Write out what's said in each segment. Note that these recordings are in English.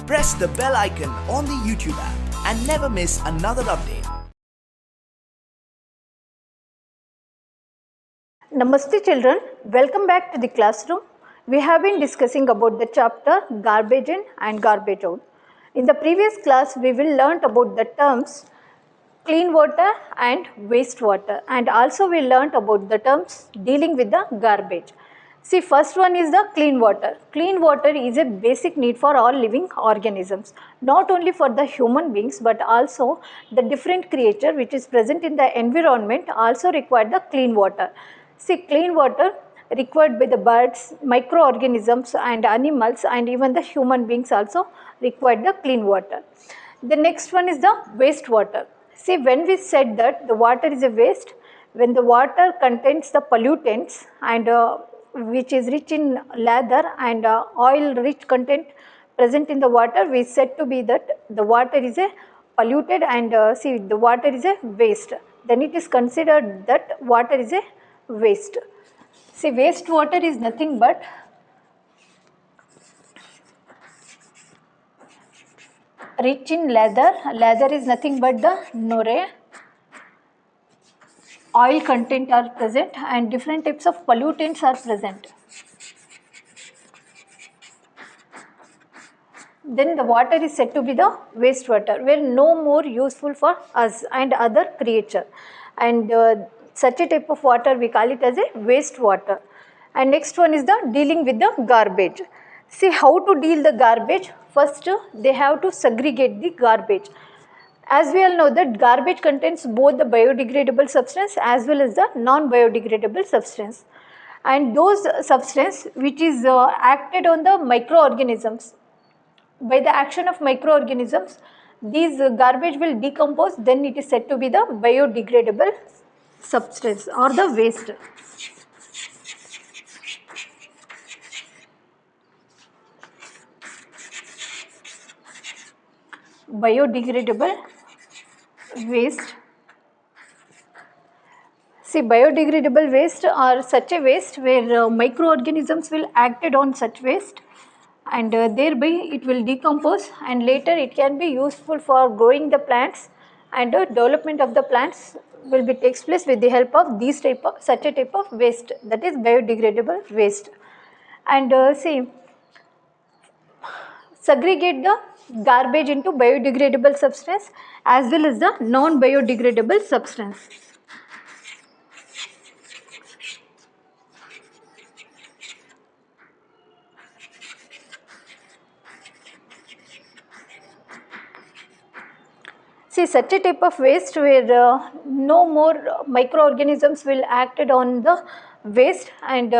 press the bell icon on the YouTube app and never miss another update. Namaste children, welcome back to the classroom. We have been discussing about the chapter garbage in and garbage out. In the previous class, we will learn about the terms clean water and wastewater, and also we learnt about the terms dealing with the garbage. See, first one is the clean water. Clean water is a basic need for all living organisms, not only for the human beings but also the different creature which is present in the environment also require the clean water. See, clean water required by the birds, microorganisms and animals, and even the human beings also require the clean water. The next one is the wastewater. See, when we said that the water is a waste, when the water contains the pollutants and which is rich in lather and oil rich content present in the water, we said to be that the water is a polluted and see, the water is a waste. Then it is considered that water is a waste. See, wastewater is nothing but rich in lather. Lather is nothing but the nore. Oil content are present and different types of pollutants are present. Then the water is said to be the wastewater, where no more useful for us and other creature. And such a type of water we call it as a wastewater. And next one is the dealing with the garbage. See how to deal the garbage. First, they have to segregate the garbage. As we all know that garbage contains both the biodegradable substance as well as the non-biodegradable substance. And those substance which is acted on the microorganisms, by the action of microorganisms, these garbage will decompose, then it is said to be the biodegradable substance or the waste. Biodegradable waste. See, biodegradable waste are such a waste where microorganisms will acted on such waste and thereby it will decompose and later it can be useful for growing the plants and development of the plants will be takes place with the help of these such a type of waste, that is biodegradable waste. And see, segregate the garbage into biodegradable substance as well as the non-biodegradable substance. See, such a type of waste where no more microorganisms will acted on the waste and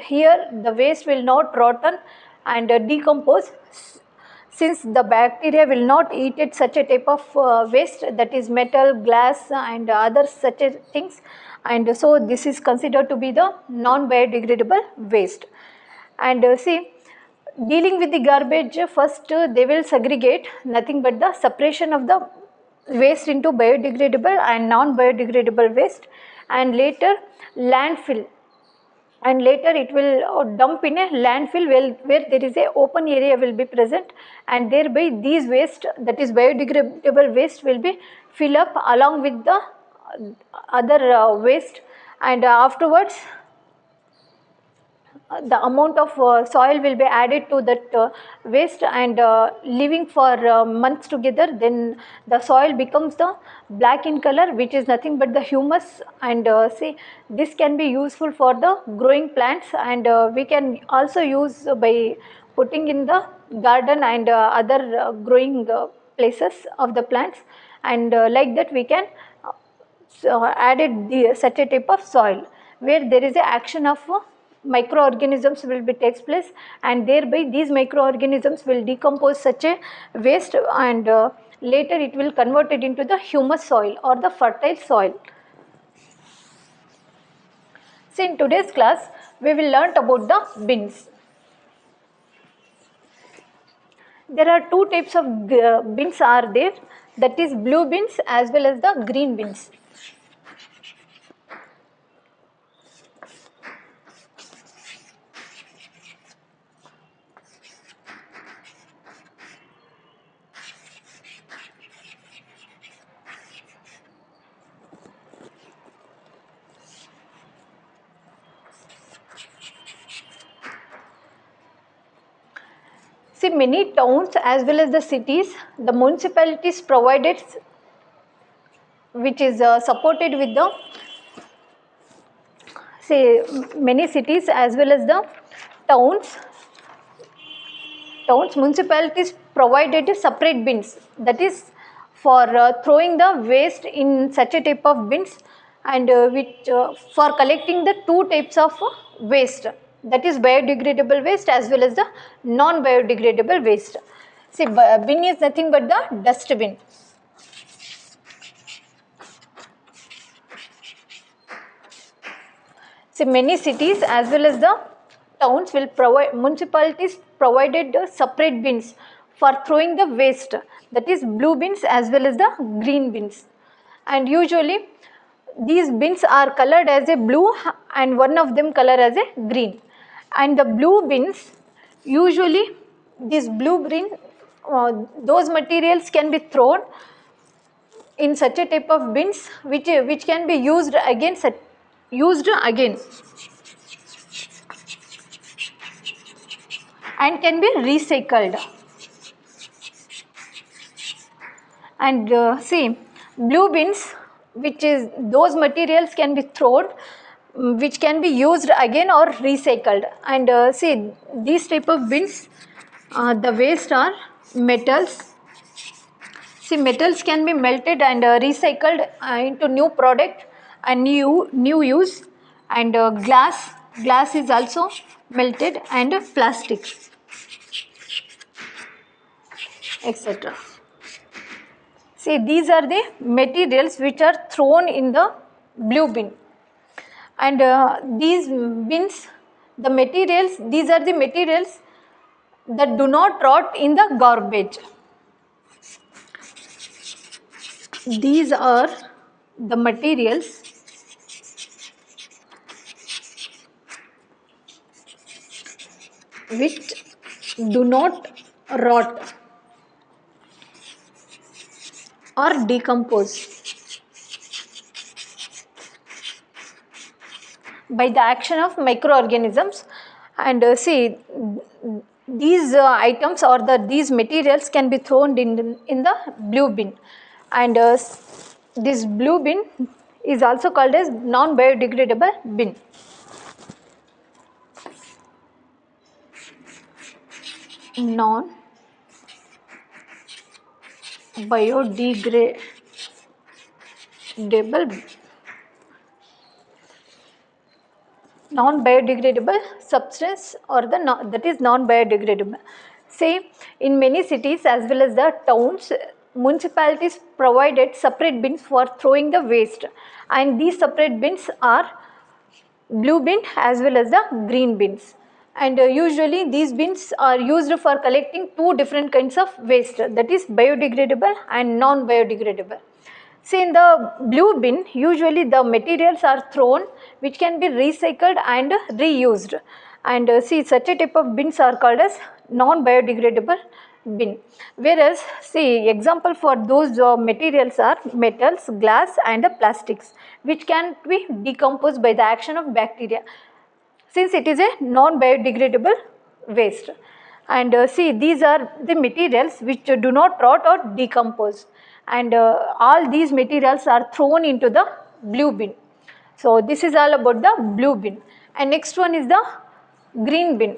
here the waste will not rotten and decompose, since the bacteria will not eat it such a type of waste, that is metal, glass and other such things, and so this is considered to be the non-biodegradable waste. And see, dealing with the garbage, first they will segregate nothing but the separation of the waste into biodegradable and non-biodegradable waste, and later landfill, and later it will dump in a landfill where there is a open area will be present, and thereby these waste, that is biodegradable waste, will be fill up along with the other waste, and afterwards the amount of soil will be added to that waste and living for months together, then the soil becomes the black in color, which is nothing but the humus, and see, this can be useful for the growing plants, and we can also use by putting in the garden and other growing places of the plants, and like that we can added such a type of soil where there is a action of microorganisms will be takes place, and thereby these microorganisms will decompose such a waste and later it will convert it into the humus soil or the fertile soil. So in today's class we will learn about the bins. There are two types of bins are there, that is blue bins as well as the green bins. See, many towns as well as the cities, the municipalities provided, which is supported with the, say, many cities as well as the towns, municipalities provided separate bins, that is for throwing the waste in such a type of bins, and which for collecting the two types of waste, that is biodegradable waste as well as the non biodegradable waste. See, bin is nothing but the dustbin. See, many cities as well as the towns will provide, municipalities provided separate bins for throwing the waste, that is blue bins as well as the green bins, and usually these bins are colored as a blue and one of them color as a green. And the blue bins, usually this blue bin, those materials can be thrown in such a type of bins which can be used again and can be recycled. And see, blue bins, which is those materials can be thrown, which can be used again or recycled. And see, these type of bins, the waste are metals. See, metals can be melted and recycled into new product and new use. And glass is also melted, and plastic, etc. See, these are the materials which are thrown in the blue bin. And these bins, the materials, these are the materials that do not rot in the garbage. These are the materials which do not rot or decompose by the action of microorganisms. And see, these items or these materials can be thrown in the blue bin. And this blue bin is also called as non biodegradable bin. Non biodegradable, non-biodegradable substance, or that is non-biodegradable. Say, in many cities as well as the towns, municipalities provided separate bins for throwing the waste, and these separate bins are blue bin as well as the green bins. And usually these bins are used for collecting two different kinds of waste, that is biodegradable and non-biodegradable. See, in the blue bin, usually the materials are thrown which can be recycled and reused. And see, such a type of bins are called as non-biodegradable bin. Whereas, see, example for those materials are metals, glass and plastics, which can be decomposed by the action of bacteria, since it is a non-biodegradable waste. And see, these are the materials which do not rot or decompose, and all these materials are thrown into the blue bin. So this is all about the blue bin. And next one is the green bin.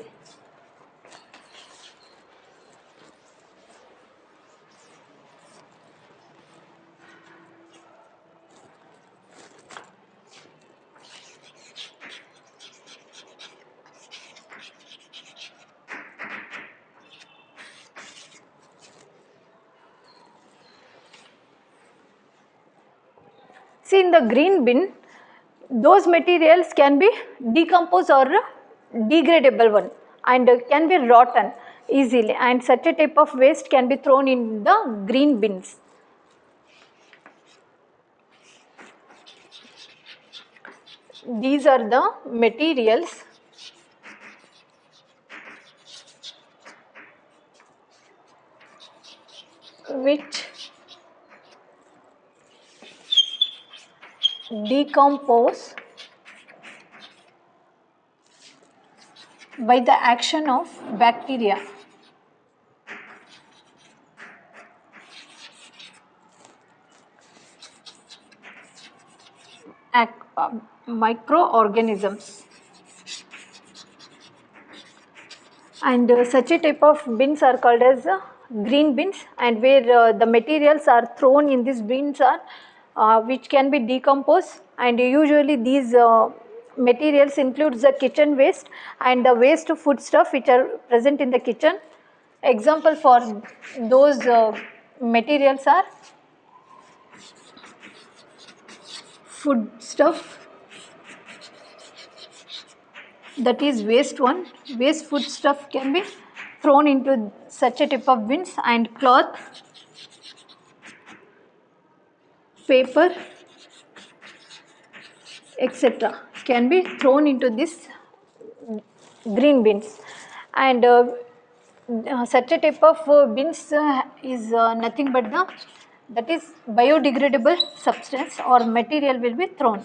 See, in the green bin, those materials can be decomposed or degradable one, and can be rotten easily, and such a type of waste can be thrown in the green bins. These are the materials which decompose by the action of bacteria. microorganisms. And such a type of bins are called as green bins, and where the materials are thrown in these bins are which can be decomposed, and usually these materials includes the kitchen waste and the waste food stuff which are present in the kitchen. Example for those materials are food stuff, that is waste one. Waste food stuff can be thrown into such a type of bins, and cloth, paper, etc. can be thrown into this green bins. And such a type of bins is nothing but the that is biodegradable substance or material will be thrown.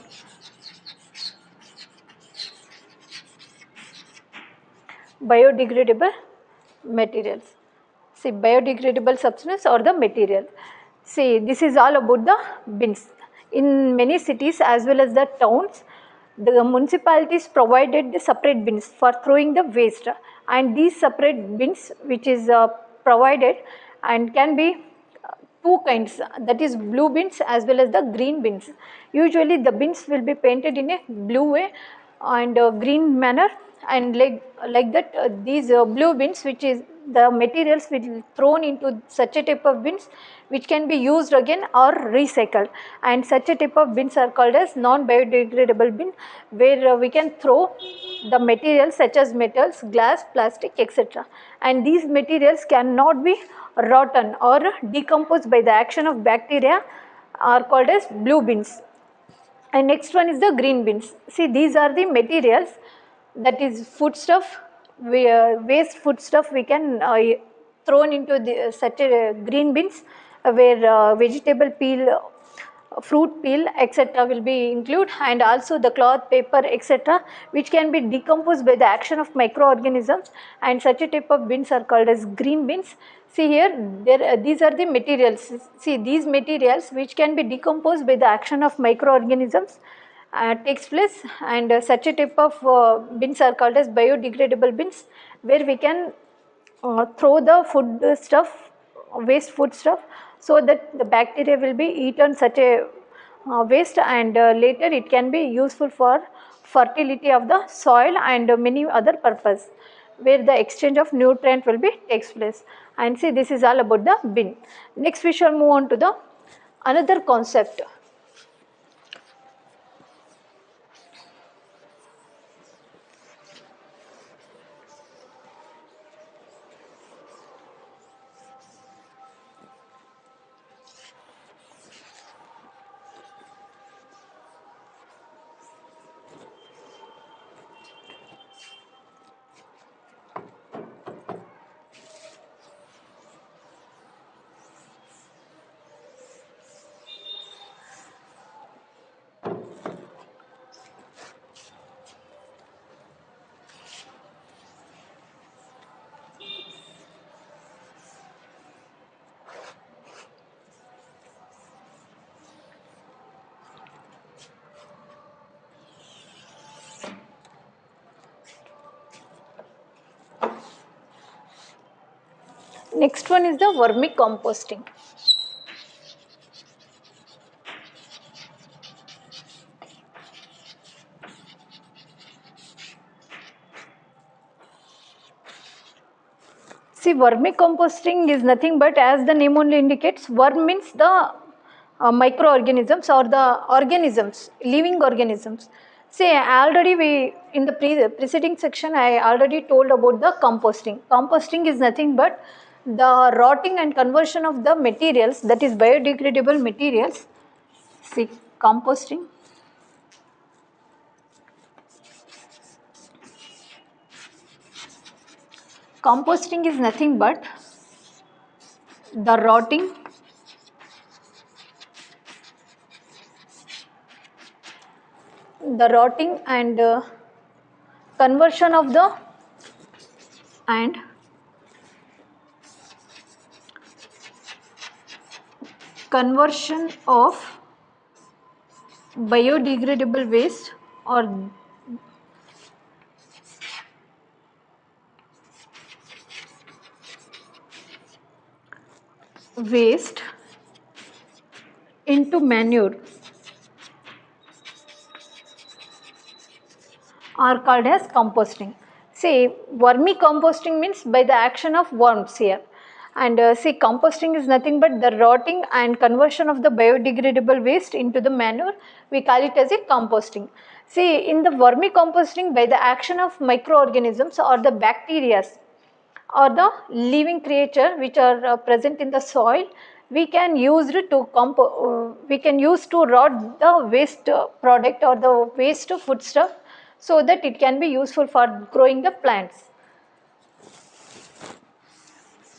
Biodegradable materials. See, biodegradable substance or the material. See, this is all about the bins. In many cities as well as the towns, the municipalities provided the separate bins for throwing the waste, and these separate bins which is provided and can be two kinds, that is blue bins as well as the green bins. Usually the bins will be painted in a blue way and green manner, and like that these blue bins which is the materials will thrown into such a type of bins which can be used again or recycled, and such a type of bins are called as non biodegradable bin, where we can throw the materials such as metals, glass, plastic, etc. And these materials cannot be rotten or decomposed by the action of bacteria, are called as blue bins. And next one is the green bins. See, these are the materials, that is food stuff, waste food stuff we can thrown into the, such a green bins, where vegetable peel, fruit peel, etc. will be included, and also the cloth, paper, etc. which can be decomposed by the action of microorganisms, and such a type of bins are called as green bins. See here, these are the materials. See, these materials which can be decomposed by the action of microorganisms takes place, and such a type of bins are called as biodegradable bins, where we can throw the food stuff, waste food stuff, so that the bacteria will be eaten such a waste, and later it can be useful for fertility of the soil and many other purpose, where the exchange of nutrient will be takes place. And see, this is all about the bin. Next we shall move on to the another concept. Next one is the vermicomposting. See, vermicomposting is nothing but, as the name only indicates, worm means the microorganisms or the organisms, living organisms. See, already we, in the preceding section, I already told about the composting. Composting is nothing but the rotting and conversion of the materials, that is biodegradable materials. See, composting. Composting is nothing but the rotting and conversion of the biodegradable waste or waste into manure are called as composting. See, vermicomposting means by the action of worms here. And see, composting is nothing but the rotting and conversion of the biodegradable waste into the manure. We call it as a composting. See, in the vermicomposting, by the action of microorganisms or the bacteria or the living creature which are present in the soil, we can use to rot the waste product or the waste foodstuff, so that it can be useful for growing the plants.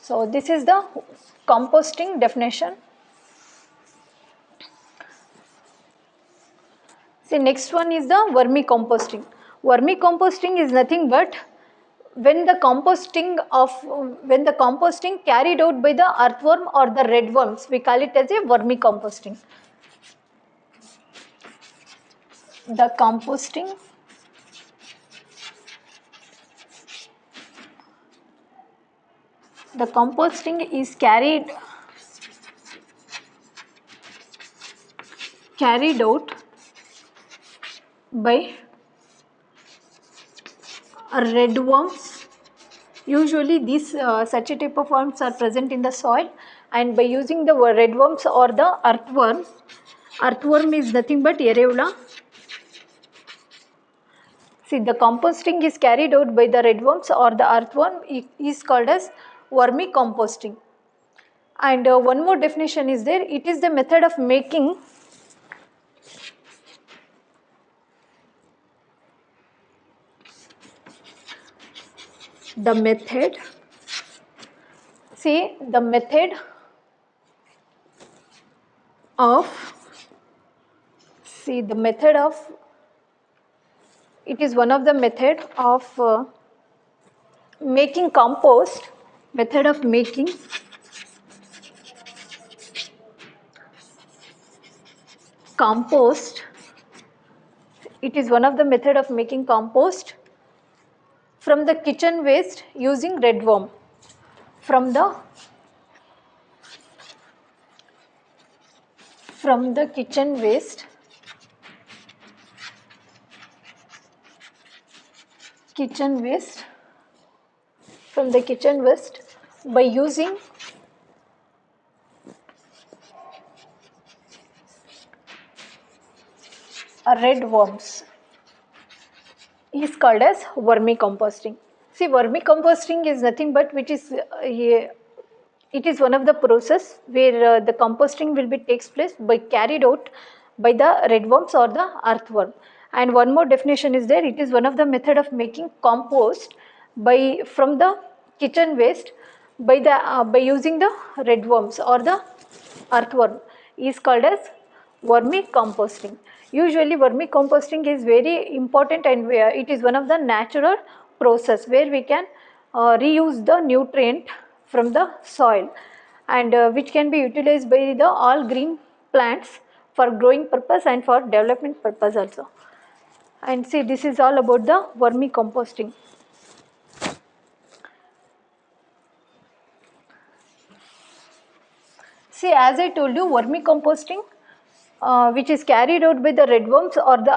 So this is the composting definition. See, next one is the vermicomposting. Vermicomposting is nothing but when the composting carried out by the earthworm or the redworms, we call it as a vermicomposting. The composting is carried out by redworms. Usually these such a type of worms are present in the soil, and by using the redworms or the earthworm is nothing but Areola. See, the composting is carried out by the redworms or the earthworm is called as vermicomposting. And one more definition is there. It is the method of making the method of it is one of the method of making compost. Method of making compost. It is one of the method of making compost from the kitchen waste using redworm. From the kitchen waste by using redworms is called as vermicomposting. See, vermicomposting is nothing but it is one of the process where the composting will be takes place by carried out by the redworms or the earthworm. And one more definition is there. It is one of the method of making compost from the kitchen waste by using the redworms or the earthworm is called as vermicomposting. Usually vermicomposting is very important, and it is one of the natural process where we can reuse the nutrient from the soil, and which can be utilized by the all green plants for growing purpose and for development purpose also. And see, this is all about the vermicomposting. See, as I told you, vermicomposting which is carried out by the redworms or the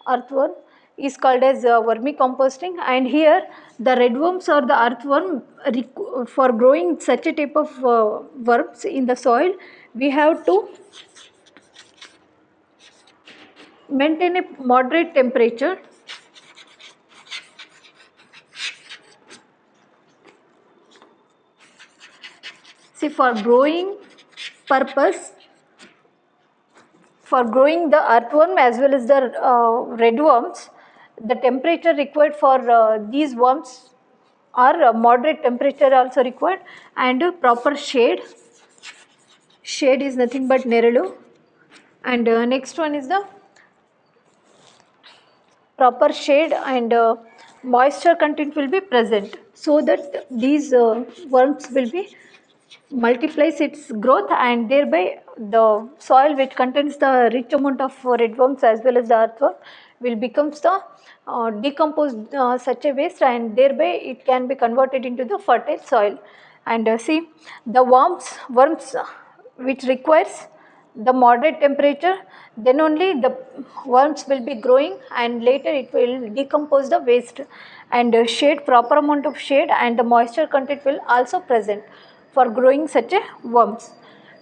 earthworm is called as vermicomposting. And here the redworms or the earthworm, for growing such a type of worms in the soil, we have to maintain a moderate temperature. See, for growing purpose, for growing the earthworm as well as the redworms, the temperature required for these worms are moderate temperature also required, and proper shade is nothing but Nerelu. And next one is the proper shade and moisture content will be present, so that these worms will be multiplies its growth and thereby the soil which contains the rich amount of red worms as well as the earthworm will becomes the decomposed such a waste, and thereby it can be converted into the fertile soil. And see, the worms which requires the moderate temperature, then only the worms will be growing, and later it will decompose the waste, and shade, proper amount of shade and the moisture content will also present for growing such a worms.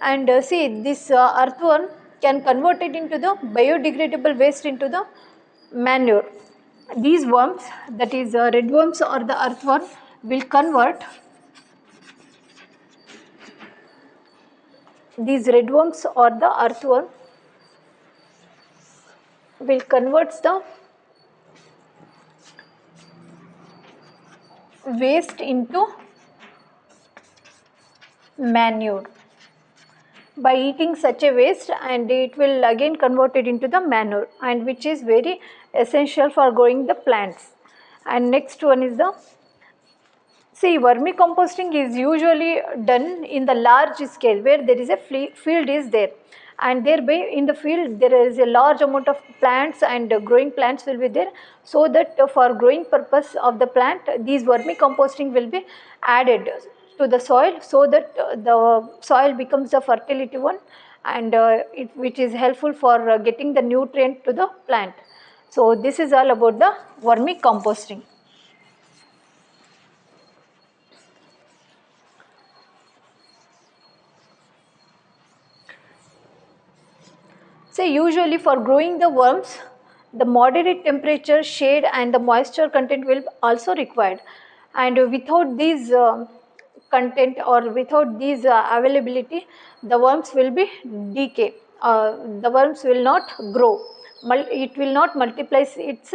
And see, this earthworm can convert it into the biodegradable waste into the manure. These worms, that is red worms or the earthworm, will convert these red worms or the earthworm will convert the waste into manure by eating such a waste, and it will again convert it into the manure, and which is very essential for growing the plants. And next one is the, see, vermicomposting is usually done in the large scale where there is a field is there, and thereby in the field there is a large amount of plants and growing plants will be there, so that for growing purpose of the plant these vermicomposting will be added to the soil, so that the soil becomes the fertility one, and which is helpful for getting the nutrient to the plant. So this is all about the vermicomposting. So usually for growing the worms, the moderate temperature, shade and the moisture content will also required, and without these content or without these availability, the worms will be decay. The worms will not grow. It will not multiply its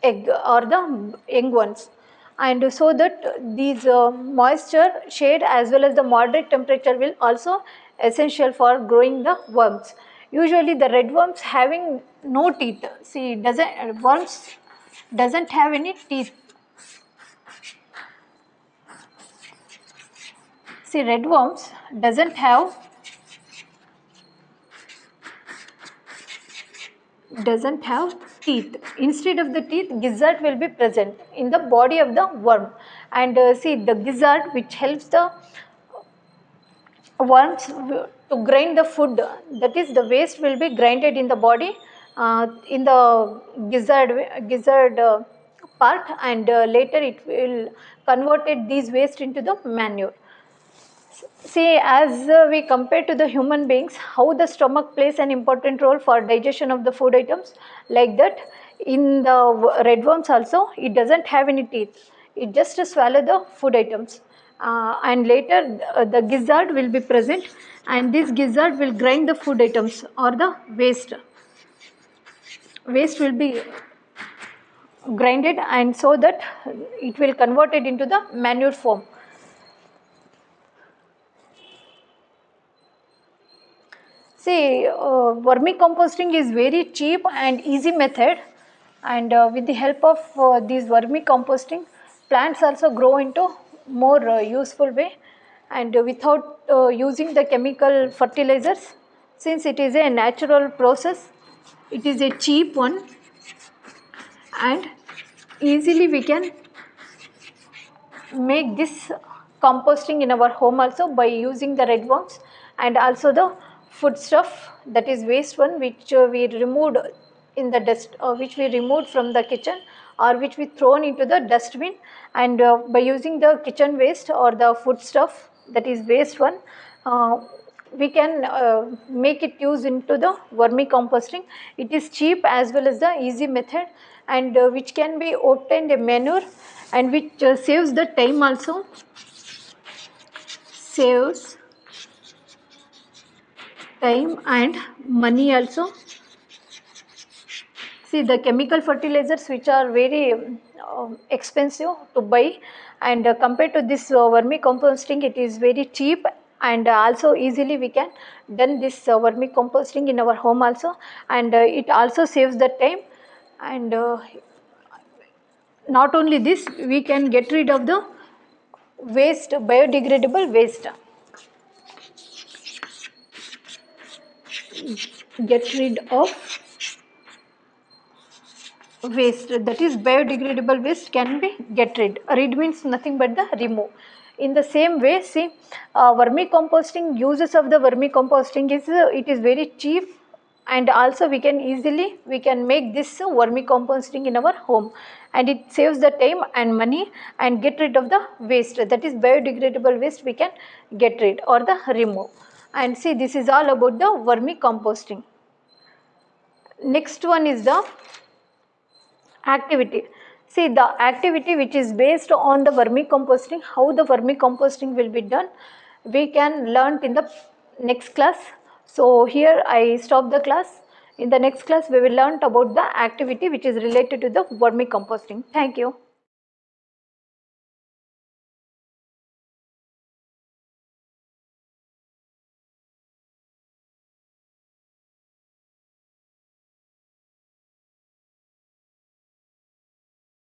egg or the young ones. And so that these moisture, shade as well as the moderate temperature will also essential for growing the worms. Usually the red worms having no teeth. See, worms doesn't have any teeth. See, red worms doesn't have teeth. Instead of the teeth, gizzard will be present in the body of the worm. And see, the gizzard which helps the worms to grind the food, that is the waste will be grinded in the body, in the gizzard part, and later it will converted these waste into the manure. See, as we compare to the human beings, how the stomach plays an important role for digestion of the food items, like that in the red worms also, it doesn't have any teeth. It just swallow the food items, and later the gizzard will be present, and this gizzard will grind the food items or the waste. Waste will be grinded, and so that it will convert it into the manure form. See, vermicomposting is very cheap and easy method, and with the help of these vermicomposting, plants also grow into more useful way, and without using the chemical fertilizers, since it is a natural process, it is a cheap one, and easily we can make this composting in our home also by using the red worms, and also the food stuff, that is waste one, which we removed in the dust, or which we removed from the kitchen, or which we thrown into the dustbin, and by using the kitchen waste or the food stuff, that is waste one, we can make it use into the vermicomposting. It is cheap as well as the easy method, and which can be obtained a manure, and which saves the time also, saves time and money also. See, the chemical fertilizers which are very expensive to buy, and compared to this vermicomposting, it is very cheap, and also easily we can done this vermicomposting in our home also, and it also saves the time, and not only this, we can get rid of the waste, biodegradable waste. get rid of waste, that is biodegradable waste can be get rid. Rid means nothing but the remove. In the same way, see, vermicomposting, uses of the vermicomposting is it is very cheap, and also we can make this vermicomposting in our home, and it saves the time and money, and get rid of the waste, that is biodegradable waste we can get rid or the remove. And see, this is all about the vermicomposting. Next one is the activity. See, the activity which is based on the vermicomposting, how the vermicomposting will be done, we can learn in the next class. So here I stop the class. In the next class we will learn about the activity which is related to the vermicomposting. Thank you.